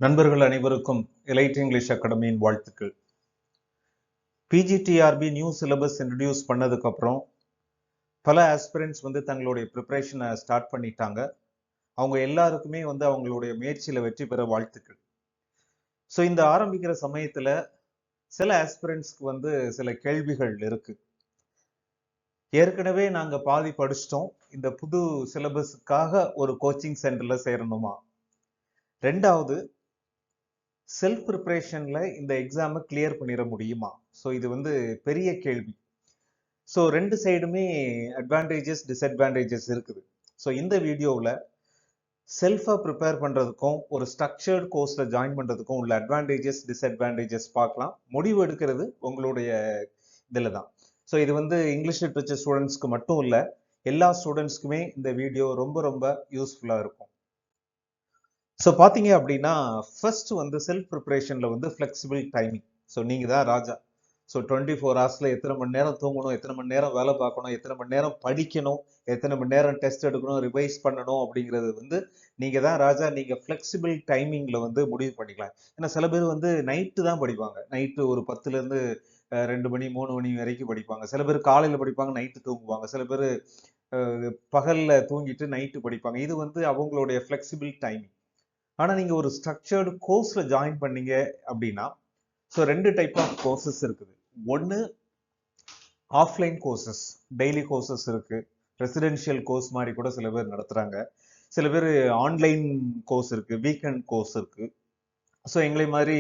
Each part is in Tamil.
நண்பர்கள் அனைவருக்கும் எலைட் இங்கிலீஷ் அகாடமியின் வாழ்த்துக்கள். பிஜிடிஆர்பி நியூ சிலபஸ் இன்ட்ரடியூஸ் பண்ணதுக்கு அப்புறம் பல ஆஸ்பிரண்ட்ஸ் தங்களுடைய ப்ரிப்பரேஷனை ஸ்டார்ட் பண்ணிட்டாங்க. அவங்க எல்லாருக்குமே அவங்களுடைய முயற்சியில வெற்றி பெற வாழ்த்துக்கள். ஸோ இந்த ஆரம்பிக்கிற சமயத்துல சில ஆஸ்பிரண்ட்ஸ்க்கு சில கேள்விகள் இருக்கு. ஏற்கனவே நாங்க பாதி படிச்சிட்டோம், இந்த புது சிலபஸுக்காக ஒரு கோச்சிங் சென்டர்ல சேரணுமா? ரெண்டாவது, செல்ஃப் ப்ரிப்பரேஷன்ல இந்த எக்ஸாமை கிளியர் பண்ணிட முடியுமா? ஸோ இது பெரிய கேள்வி. ஸோ ரெண்டு சைடுமே அட்வான்டேஜஸ் டிஸ்அட்வான்டேஜஸ் இருக்குது. ஸோ இந்த வீடியோவில் செல்ஃபாக ப்ரிப்பேர் பண்ணுறதுக்கும் ஒரு ஸ்ட்ரக்சர்ட் கோர்ஸில் ஜாயின் பண்ணுறதுக்கும் உள்ள அட்வான்டேஜஸ் டிஸ்அட்வான்டேஜஸ் பார்க்கலாம். முடிவு எடுக்கிறது உங்களுடைய இதில் தான். ஸோ இது இங்கிலீஷ் லிட்ரேச்சர் ஸ்டூடெண்ட்ஸ்க்கு மட்டும் இல்லை, எல்லா ஸ்டூடெண்ட்ஸ்க்குமே இந்த வீடியோ ரொம்ப ரொம்ப யூஸ்ஃபுல்லாக இருக்கும். ஸோ பார்த்தீங்க அப்படின்னா ஃபர்ஸ்ட் செல்ஃப் ப்ரிப்பரேஷனில் ஃப்ளெக்சிபிள் டைமிங். ஸோ நீங்கள் தான் ராஜா. ஸோ 24 ஹவர்ஸில் எத்தனை மணி நேரம் தூங்கணும், எத்தனை மணி நேரம் வேலை பார்க்கணும், எத்தனை மணி நேரம் படிக்கணும், எத்தனை மணி நேரம் டெஸ்ட் எடுக்கணும், ரிவைஸ் பண்ணணும் அப்படிங்கிறது நீங்கள் தான் ராஜா. நீங்கள் ஃப்ளெக்சிபிள் டைமிங்கில் முடிவு பண்ணிக்கலாம். ஏன்னா சில பேர் நைட்டு தான் படிப்பாங்க. நைட்டு ஒரு 10லேருந்து 2 மணி 3 மணி வரைக்கும் படிப்பாங்க. சில பேர் காலையில் படிப்பாங்க, நைட்டு தூங்குவாங்க. சில பேர் பகலில் தூங்கிட்டு நைட்டு படிப்பாங்க. இது அவங்களுடைய ஃப்ளெக்சிபிள் டைமிங். ஆனால் நீங்கள் ஒரு ஸ்ட்ரக்சர்டு கோர்ஸில் ஜாயின் பண்ணீங்க அப்படின்னா, ஸோ ரெண்டு டைப் ஆஃப் கோர்சஸ் இருக்குது. ஒன்று ஆஃப்லைன் கோர்சஸ், டெய்லி கோர்சஸ் இருக்கு. ரெசிடென்ஷியல் கோர்ஸ் மாதிரி கூட சில பேர் நடத்துகிறாங்க. சில பேர் ஆன்லைன் கோர்ஸ் இருக்கு, வீக்கெண்ட் கோர்ஸ் இருக்கு. ஸோ எங்களை மாதிரி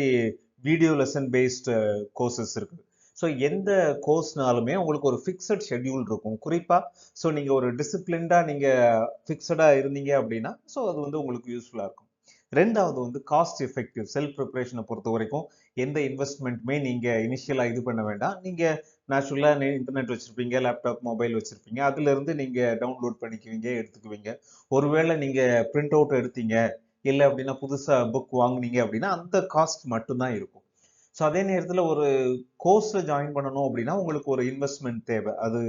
வீடியோ லெசன் பேஸ்டு கோர்சஸ் இருக்குது. ஸோ எந்த கோர்ஸ்னாலுமே உங்களுக்கு ஒரு ஃபிக்ஸட் ஷெட்யூல் இருக்கும். குறிப்பாக ஸோ நீங்கள் ஒரு டிசிப்ளின்டாக நீங்கள் ஃபிக்ஸடாக இருந்தீங்க அப்படின்னா ஸோ அது உங்களுக்கு யூஸ்ஃபுல்லாக இருக்கும். ரெண்டாவது காஸ்ட் எஃபெக்டிவ். செல்ஃப் ப்ரிப்பரேஷனை பொறுத்த வரைக்கும் எந்த இன்வெஸ்ட்மெண்ட்டுமே நீங்கள் இனிஷியலாக இது பண்ண வேண்டாம். நீங்கள் நேச்சுரலாக இன்டர்நெட் வச்சுருப்பீங்க, லேப்டாப் மொபைல் வச்சுருப்பீங்க, அதுலேருந்து நீங்கள் டவுன்லோட் பண்ணிக்குவீங்க, எடுத்துக்குவீங்க. ஒருவேளை நீங்கள் பிரிண்ட் அவுட் எடுத்தீங்க இல்லை அப்படின்னா புதுசாக புக் வாங்கினீங்க அப்படின்னா அந்த காஸ்ட் மட்டும்தான் இருக்கும். ஸோ அதே நேரத்தில் ஒரு கோர்ஸில் ஜாயின் பண்ணணும் அப்படின்னா உங்களுக்கு ஒரு இன்வெஸ்ட்மெண்ட் தேவை. அது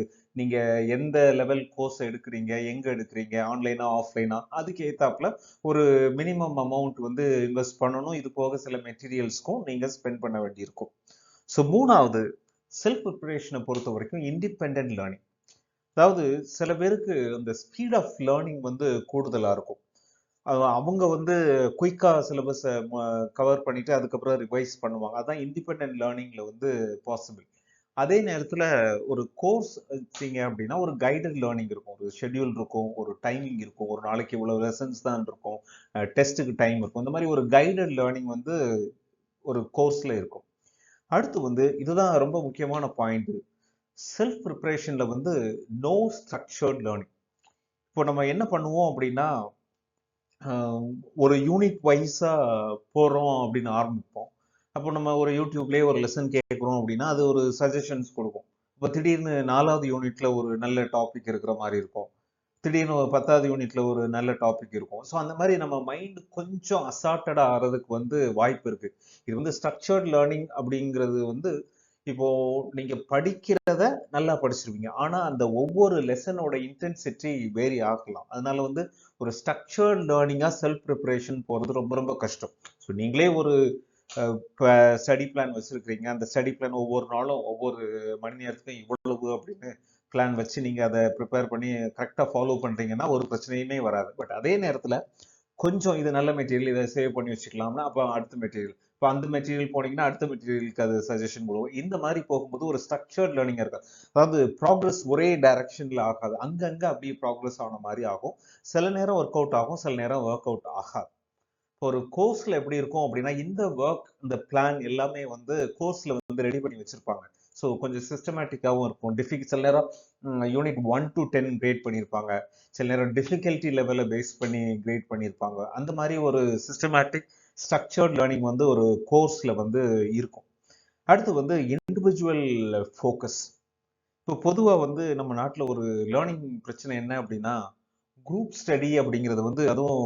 நீங்கள் எந்த லெவல் கோர்ஸ் எடுக்கிறீங்க, எங்கே எடுக்கிறீங்க, ஆன்லைனா ஆஃப்லைனா, அதுக்கு ஏற்றாப்புல ஒரு மினிமம் அமௌண்ட் இன்வெஸ்ட் பண்ணணும். இது போக சில மெட்டீரியல்ஸ்க்கும் நீங்கள் ஸ்பெண்ட் பண்ண வேண்டியிருக்கும். ஸோ மூணாவது, செல்ஃப் ப்ரிப்பரேஷனை பொறுத்த வரைக்கும் இண்டிபெண்ட் லேர்னிங். அதாவது சில பேருக்கு அந்த ஸ்பீட் ஆஃப் லேர்னிங் கூடுதலாக இருக்கும். அவங்க குயிக்காக சிலபஸை கவர் பண்ணிட்டு அதுக்கப்புறம் ரிவைஸ் பண்ணுவாங்க. அதான் இண்டிபெண்ட் லேர்னிங்ல பாசிபிள். அதே நேரத்தில் ஒரு கோர்ஸ் வச்சிங்க அப்படின்னா ஒரு கைடட் லேர்னிங் இருக்கும், ஒரு ஷெட்யூல் இருக்கும், ஒரு டைமிங் இருக்கும், ஒரு நாளைக்கு இவ்வளவு லெசன்ஸ் தான் இருக்கும், டெஸ்ட்டுக்கு டைம் இருக்கும். இந்த மாதிரி ஒரு கைடட் லேர்னிங் ஒரு கோர்ஸ்ல இருக்கும். அடுத்து இதுதான் ரொம்ப முக்கியமான பாயிண்ட். செல்ஃப் ப்ரிப்பரேஷன்ல நோ ஸ்ட்ரக்சர்ட் லேர்னிங். இப்போ நம்ம என்ன பண்ணுவோம் அப்படின்னா ஒரு யூனிட் வைஸா போறோம் அப்படின்னு ஆரம்பிப்போம். அப்போ நம்ம ஒரு யூடியூப்லேயே ஒரு லெசன் கேட்குறோம் அப்படின்னா அது ஒரு சஜஷன்ஸ் கொடுக்கும். இப்போ திடீர்னு 4வது யூனிட்ல ஒரு நல்ல டாபிக் இருக்கிற மாதிரி இருக்கும், திடீர்னு ஒரு 10வது யூனிட்ல ஒரு நல்ல டாபிக் இருக்கும். ஸோ அந்த மாதிரி நம்ம மைண்ட் கொஞ்சம் அசார்ட்டடா ஆகிறதுக்கு வாய்ப்பு இருக்கு. இது ஸ்ட்ரக்சர்ட் லேர்னிங் அப்படிங்கிறது இப்போ நீங்க படிக்கிறத நல்லா படிச்சிருவீங்க, ஆனா அந்த ஒவ்வொரு லெசனோட இன்டென்சிட்டி வேரி ஆகலாம். அதனால ஒரு ஸ்ட்ரக்சர்ட் லேர்னிங்கா செல்ஃப் ப்ரிப்பரேஷன் போறது ரொம்ப ரொம்ப கஷ்டம். ஸோ நீங்களே ஒரு ஸ்டடி பிளான் வச்சிருக்கிறீங்க, அந்த ஸ்டடி பிளான் ஒவ்வொரு நாளும் ஒவ்வொரு மணி நேரத்துக்கும் இவ்வளவு அப்படின்னு பிளான் வச்சு நீங்க அதை ப்ரிப்பேர் பண்ணி கரெக்டாக ஃபாலோ பண்றீங்கன்னா ஒரு பிரச்சனையுமே வராது. பட் அதே நேரத்தில் கொஞ்சம் இது நல்ல மெட்டீரியல், இதை சேவ் பண்ணி வச்சுக்கலாம்னா அப்போ அடுத்த மெட்டீரியல், இப்போ அந்த மெட்டீரியல் போனீங்கன்னா அடுத்த மெட்டீரியலுக்கு அது சஜஷன் கொடுக்கும். இந்த மாதிரி போகும்போது ஒரு ஸ்ட்ரக்சர்ட் லேர்னிங் இருக்காது. அதாவது ப்ராக்ரஸ் ஒரே டைரக்ஷன்ல ஆகாது, அங்கங்க அப்படியே ப்ராக்ரஸ் ஆன மாதிரி ஆகும். சில நேரம் ஒர்க் அவுட் ஆகும், சில நேரம் ஒர்க் அவுட் ஆகாது. ஒரு கோர்ஸ்ல எப்படி இருக்கும் அப்படின்னா இந்த ஒர்க், இந்த பிளான் எல்லாமே கோர்ஸ்ல ரெடி பண்ணி வச்சிருப்பாங்க. ஸோ கொஞ்சம் சிஸ்டமேட்டிக்காகவும் இருக்கும். சில நேரம் யூனிட் 1 to 10 கிரேட் பண்ணியிருப்பாங்க, சில நேரம் டிஃபிகல்ட்டி லெவலை பேஸ் பண்ணி கிரேட் பண்ணியிருப்பாங்க. அந்த மாதிரி ஒரு சிஸ்டமேட்டிக் ஸ்ட்ரக்சர்ட் லேர்னிங் ஒரு கோர்ஸ்ல இருக்கும். அடுத்து இண்டிவிஜுவல் ஃபோக்கஸ். இப்போ பொதுவாக நம்ம நாட்டில் ஒரு லேர்னிங் பிரச்சனை என்ன அப்படின்னா குரூப் ஸ்டடி அப்படிங்கிறது அதுவும்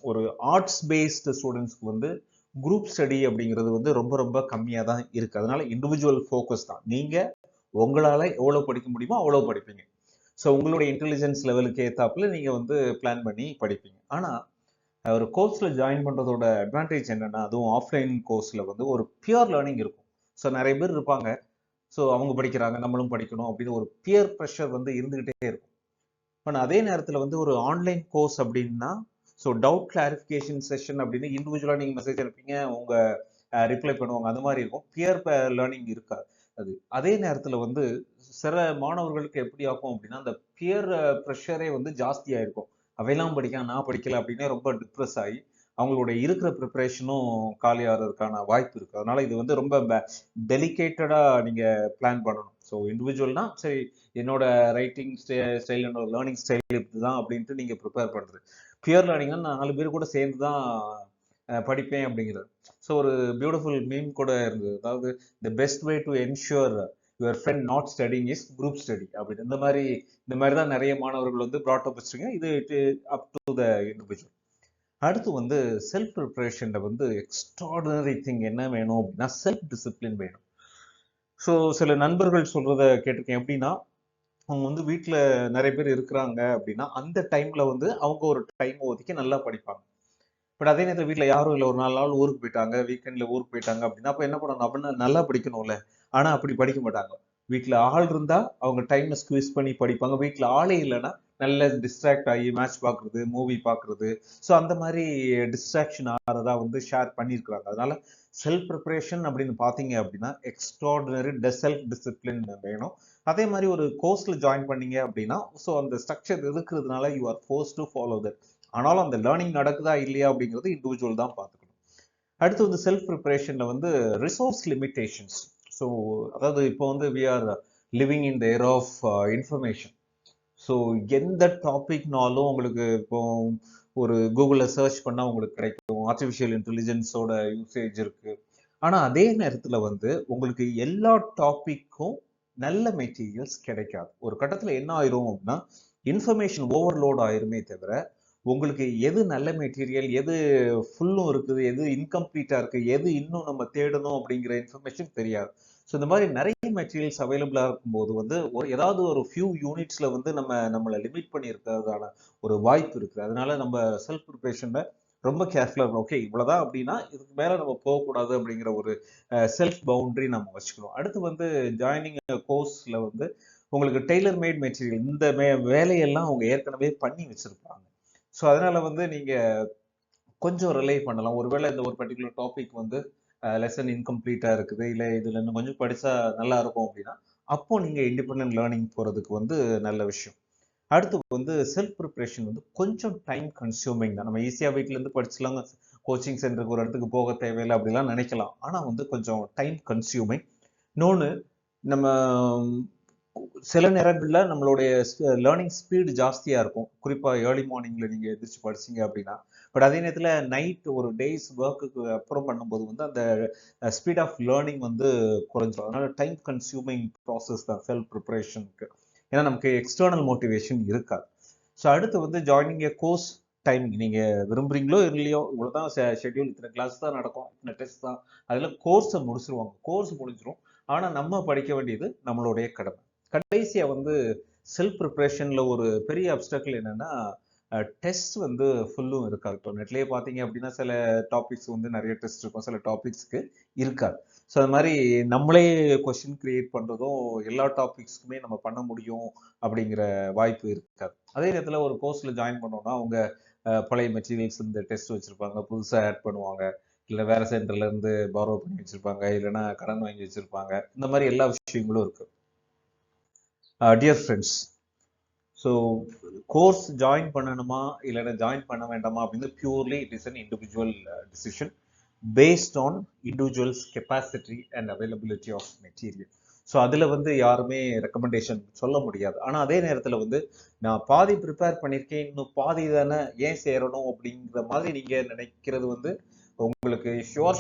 ஒரு ஆர்ட்ஸ் பேஸ்டு ஸ்டூடெண்ட்ஸ்க்கு குரூப் ஸ்டடி அப்படிங்கிறது ரொம்ப ரொம்ப கம்மியாக தான் இருக்கு. அதனால இண்டிவிஜுவல் ஃபோக்கஸ் தான். நீங்க உங்களால எவ்வளவு படிக்க முடியுமோ அவ்வளவு படிப்பீங்க. ஸோ உங்களுடைய இன்டெலிஜென்ஸ் லெவலுக்கு ஏத்தாப்புல நீங்க பிளான் பண்ணி படிப்பீங்க. ஆனா ஒரு கோர்ஸ்ல ஜாயின் பண்றதோட அட்வான்டேஜ் என்னன்னா, அதுவும் ஆஃப்லைன் கோர்ஸ்ல வந்து ஒரு பியூர் லேர்னிங் இருக்கும். ஸோ நிறைய பேர் இருப்பாங்க. ஸோ அவங்க படிக்கிறாங்க, நம்மளும் படிக்கணும் அப்படின்னு ஒரு பியர் ப்ரெஷர் வந்து இருந்துகிட்டே இருக்கும். ஆனால் அதே நேரத்தில் வந்து ஒரு ஆன்லைன் கோர்ஸ் அப்படின்னா, ஸோ டவுட் கிளாரிஃபிகேஷன் செஷன் அப்படின்னு இண்டிவிஜுவலாக நீங்கள் மெசேஜ் அனுப்பிங்க, உங்கள் ரிப்ளை பண்ணுவாங்க, அந்த மாதிரி இருக்கும். பியர் லேர்னிங் இருக்காது அது. அதே நேரத்தில் வந்து சில மாணவர்களுக்கு எப்படி ஆகும் அப்படின்னா, அந்த பியர் ப்ரெஷரே வந்து ஜாஸ்தியாக இருக்கும். அவையெல்லாம் படிக்க நான் படிக்கல அப்படின்னே ரொம்ப டிப்ரெஸ் ஆகி அவங்களுடைய இருக்கிற ப்ரிப்பரேஷனும் காலியாகிறதுக்கான வாய்ப்பு இருக்குது. அதனால இது வந்து ரொம்ப டெலிகேட்டடாக நீங்கள் பிளான் பண்ணணும். ஸோ இண்டிவிஜுவல்னா சரி, என்னோட ரைட்டிங் ஸ்டைல், என்னோட லேர்னிங் ஸ்டைல் இப்படிதான் அப்படின்ட்டு நீங்கள் ப்ரிப்பேர் பண்ணுறது. பியூர் லேர்னிங்னா நான் 4 பேர் கூட சேர்ந்து தான் படிப்பேன் அப்படிங்கிறது. ஸோ ஒரு பியூட்டிஃபுல் மீம் கூட இருந்தது. அதாவது the best way to ensure your friend not studying is group study அப்படின்னு. இந்த மாதிரி தான் நிறைய மாணவர்கள் வந்து ப்ராட் அப் வச்சுருங்க. இது அப் டு த இண்டிவிஜுவல். அடுத்து வந்து செல்ஃப் ப்ரிப்பரேஷன்ல வந்து எக்ஸ்ட்ராடினரி திங் என்ன வேணும் அப்படின்னா, செல்ஃப் டிசிப்ளின் வேணும். ஸோ சில நண்பர்கள் சொல்றத கேட்டிருக்கேன். எப்படின்னா, அவங்க வந்து வீட்டில் நிறைய பேர் இருக்கிறாங்க அப்படின்னா, அந்த டைம்ல வந்து அவங்க ஒரு டைம் ஒதுக்கி நல்லா படிப்பாங்க. பட் அதே நேரத்தில் வீட்டில் யாரும் இல்லை, ஒரு 4 நாள் ஊருக்கு போயிட்டாங்க, வீக்கெண்டில் ஊருக்கு போயிட்டாங்க அப்படின்னா, அப்போ என்ன பண்ணணும் அப்படின்னா, நல்லா படிக்கணும்ல. ஆனால் அப்படி படிக்க மாட்டாங்க. வீட்டில் ஆள் இருந்தால் அவங்க டைமை ஸ்குவீஸ் பண்ணி படிப்பாங்க. வீட்டில் ஆளே இல்லைன்னா நல்ல டிஸ்ட்ராக்ட் ஆகி மேட்ச் பார்க்குறது, மூவி பார்க்குறது. ஸோ அந்த மாதிரி டிஸ்ட்ராக்ஷன் ஆகிறதா வந்து ஷேர் பண்ணியிருக்கிறாங்க. அதனால செல்ஃப் ப்ரிப்பரேஷன் அப்படின்னு பார்த்தீங்க அப்படின்னா, எக்ஸ்ட்ராடினரி செல்ஃப் டிசிப்ளின் வேணும். அதே மாதிரி ஒரு கோர்ஸில் ஜாயின் பண்ணீங்க அப்படின்னா, ஸோ அந்த ஸ்ட்ரக்சர் இருக்கிறதுனால you are force to follow that. ஆனாலும் அந்த லேர்னிங் நடக்குதா இல்லையா அப்படிங்கிறது இண்டிவிஜுவல் தான் பார்த்துக்கணும். அடுத்து வந்து செல்ஃப் ப்ரிப்பரேஷன்ல வந்து ரிசோர்ஸ் லிமிட்டேஷன்ஸ். ஸோ அதாவது இப்போ வந்து we are living in the era of information. So எந்த டாபிக்னாலும் உங்களுக்கு இப்போ ஒரு கூகுளில் சர்ச் பண்ணால் உங்களுக்கு கிடைக்கும். ஆர்டிஃபிஷியல் இன்டெலிஜென்ஸோட யூசேஜ் இருக்கு. ஆனால் அதே நேரத்தில் வந்து உங்களுக்கு எல்லா டாப்பிக்கும் நல்ல மெட்டீரியல்ஸ் கிடைக்காது. ஒரு கட்டத்தில் என்ன ஆயிரும் அப்படின்னா, இன்ஃபர்மேஷன் ஓவர்லோட் ஆயிருமே தவிர உங்களுக்கு எது நல்ல மெட்டீரியல், எது ஃபுல்லும் இருக்குது, எது இன்கம்ப்ளீட்டா இருக்கு, எது இன்னும் நம்ம தேடணும் அப்படிங்கிற இன்ஃபர்மேஷன் தெரியாது. ஸோ இந்த மாதிரி நிறைய மெட்டீரியல்ஸ் அவைலபிளா இருக்கும்போது வந்து ஏதாவது ஒரு ஃபியூ யூனிட்ஸ்ல வந்து நம்மளை லிமிட் பண்ணி இருக்கிறதான ஒரு வாய்ப்பு இருக்குது. அதனால நம்ம செல்ஃப் ப்ரிப்பரேஷன்ல ரொம்ப கேர்ஃபுல்லா இருக்கணும். ஓகே, இவ்வளவுதான் அப்படின்னா இதுக்கு மேல நம்ம போகக்கூடாது அப்படிங்கிற ஒரு செல்ஃப் பவுண்டரி நம்ம வச்சுக்கணும். அடுத்து வந்து ஜாயினிங் கோர்ஸ்ல வந்து உங்களுக்கு டெய்லர் மேட் மெட்டீரியல், இந்த வேலையெல்லாம் அவங்க ஏற்கனவே பண்ணி வச்சிருப்பாங்க. ஸோ அதனால வந்து நீங்க கொஞ்சம் ரிலே பண்ணலாம். ஒருவேளை இந்த ஒரு பர்டிகுலர் டாபிக் வந்து லெசன் இன்கம்ப்ளீட்டா இருக்குது, இல்லை இதுல இன்னும் கொஞ்சம் படிச்சா நல்லா இருக்கும் அப்படின்னா, அப்போ நீங்க இண்டிபெண்டன்ட் லேர்னிங் போறதுக்கு வந்து நல்ல விஷயம். அடுத்து வந்து செல்ஃப் ப்ரிப்பரேஷன் வந்து கொஞ்சம் டைம் கன்சியூமிங் தான். நம்ம ஈஸியா வீட்ல இருந்து படிச்சுலாங்க, கோச்சிங் சென்டருக்கு ஒரு இடத்துக்கு போக தேவையில்லை அப்படிலாம் நினைக்கலாம். ஆனா வந்து கொஞ்சம் டைம் கன்சியூமிங். இன்னொன்று, நம்ம சில நேரங்கள்ல நம்மளுடைய லேர்னிங் ஸ்பீடு ஜாஸ்தியா இருக்கும். குறிப்பா ஏர்லி மார்னிங்ல நீங்க எந்திரிச்சு படிச்சீங்க அப்படின்னா. பட் அதே நேரத்துல நைட் ஒரு டேஸ் ஒர்க்குக்கு அப்புறம் பண்ணும்போது வந்து அந்த ஸ்பீட் ஆஃப் லேர்னிங் வந்து குறைஞ்சிரும். அதனால டைம் கன்சியூமிங் ப்ராசஸ் தான் செல்ஃப் ப்ரிப்பரேஷனுக்கு. ஏன்னா நமக்கு எக்ஸ்டர்னல் மோட்டிவேஷன் இருக்காது. ஸோ அடுத்து வந்து ஜாயினிங் ஏ கோர்ஸ் டைமிங். நீங்க விரும்புறீங்களோ இல்லையோ, இவ்வளவுதான் ஷெட்யூல், இத்தனை கிளாஸ் தான் நடக்கும், இத்தனை டெஸ்ட் தான். அதுல கோர்ஸை முடிச்சிருவாங்க. கோர்ஸ் முடிஞ்சிரும். ஆனா நம்ம படிக்க வேண்டியது நம்மளுடைய கடமை. கடைசியா வந்து செல்ஃப் ப்ரிப்பரேஷன்ல ஒரு பெரிய அப்டக்கிள் என்னன்னா, டெஸ்ட் வந்து ஃபுல்லும் இருக்காது. இப்போ நெட்லயே பார்த்தீங்க அப்படின்னா சில டாபிக்ஸ் வந்து நிறைய டெஸ்ட் இருக்கும், சில டாபிக்ஸ்க்கு இருக்காது. ஸோ அது மாதிரி நம்மளே கொஸ்டின் கிரியேட் பண்ணுறதும் எல்லா டாபிக்ஸ்க்குமே நம்ம பண்ண முடியும் அப்படிங்கிற வாய்ப்பு இருக்காது. அதே நேரத்தில் ஒரு கோர்ஸில் ஜாயின் பண்ணோம்னா அவங்க பழைய மெட்டீரியல்ஸ் இந்த டெஸ்ட் வச்சுருப்பாங்க, புதுசாக ஆட் பண்ணுவாங்க, இல்லை வேறு சென்டர்லேருந்து பாரோ பண்ணி வச்சுருப்பாங்க, இல்லைன்னா கடன் வாங்கி வச்சுருப்பாங்க. இந்த மாதிரி எல்லா விஷயங்களும் இருக்குது. Dear friends, so course join பண்ணணுமா இல்லைன்னா ஜாயின் பண்ண வேண்டாமா அப்படின்னு purely it is an individual decision based on individual's capacity and availability of material. So அதில் வந்து யாருமே ரெக்கமெண்டேஷன் சொல்ல முடியாது. ஆனால் அதே நேரத்தில் வந்து நான் பாதி ப்ரிப்பேர் பண்ணியிருக்கேன், இன்னும் பாதி தானே ஏன் சேரணும் அப்படிங்கிற மாதிரி நீங்கள் நினைக்கிறது வந்து உங்களுக்கு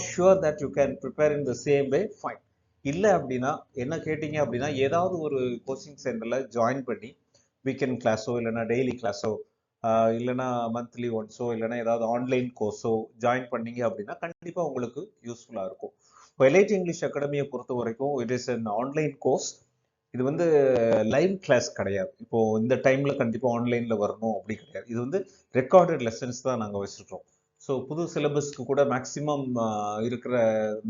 sure that you can prepare in the same way, fine. இல்லை அப்படின்னா என்ன கேட்டீங்க அப்படின்னா, ஏதாவது ஒரு கோச்சிங் சென்டரில் ஜாயின் பண்ணி வீக்கெண்ட் கிளாஸோ இல்லைனா டெய்லி கிளாஸோ இல்லைனா மந்த்லி ஒன்ஸோ இல்லைனா ஏதாவது ஆன்லைன் கோர்ஸோ ஜாயின் பண்ணீங்க அப்படின்னா கண்டிப்பாக உங்களுக்கு யூஸ்ஃபுல்லாக இருக்கும். இப்போ எல்ஐடி இங்கிலீஷ் அகாடமியை பொறுத்த வரைக்கும் it is an online course. இது வந்து லைவ் கிளாஸ் கிடையாது. இப்போ இந்த டைம்ல கண்டிப்பாக ஆன்லைனில் வரணும் அப்படி கிடையாது. இது வந்து ரெக்கார்டட் லெசன்ஸ் தான் நாங்கள் வச்சுருக்கோம். ஸோ புது சிலபஸ்க்கு கூட மேக்ஸிமம் இருக்கிற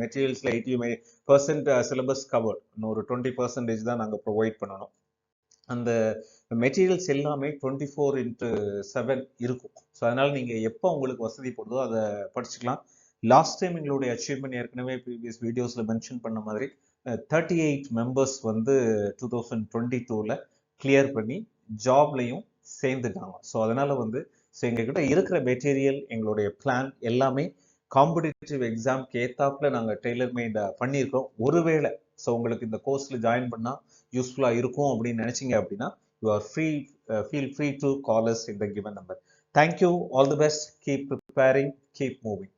மெட்டீரியல்ஸில் 80% சிலபஸ் கவர்ட். இன்னொரு 20% தான் நாங்கள் ப்ரொவைட் பண்ணணும். அந்த மெட்டீரியல்ஸ் எல்லாமே 24x7 இருக்கும். ஸோ அதனால் நீங்கள் எப்போ உங்களுக்கு வசதிப்படுதோ அதை படிச்சுக்கலாம். லாஸ்ட் டைம் எங்களுடைய அச்சீவ்மெண்ட் ஏற்கனவே ப்ரீவியஸ் வீடியோஸில் மென்ஷன் பண்ண மாதிரி 38 மெம்பர்ஸ் வந்து 2022ல் கிளியர் பண்ணி ஜாப்லையும் சேர்ந்துட்டாங்க. ஸோ அதனால் வந்து ஸோ எங்ககிட்ட இருக்கிற மெட்டீரியல், எங்களுடைய பிளான் எல்லாமே காம்படிட்டிவ் எக்ஸாம்க்கு ஏத்தாப்புல நாங்கள் டெய்லர் மேட் பண்ணியிருக்கோம். ஒருவேளை ஸோ உங்களுக்கு இந்த கோர்ஸில் ஜாயின் பண்ணால் யூஸ்ஃபுல்லாக இருக்கும் அப்படின்னு நினச்சிங்க அப்படின்னா you are feel free to call us in the given number. Thank you. All the best. Keep preparing. Keep moving.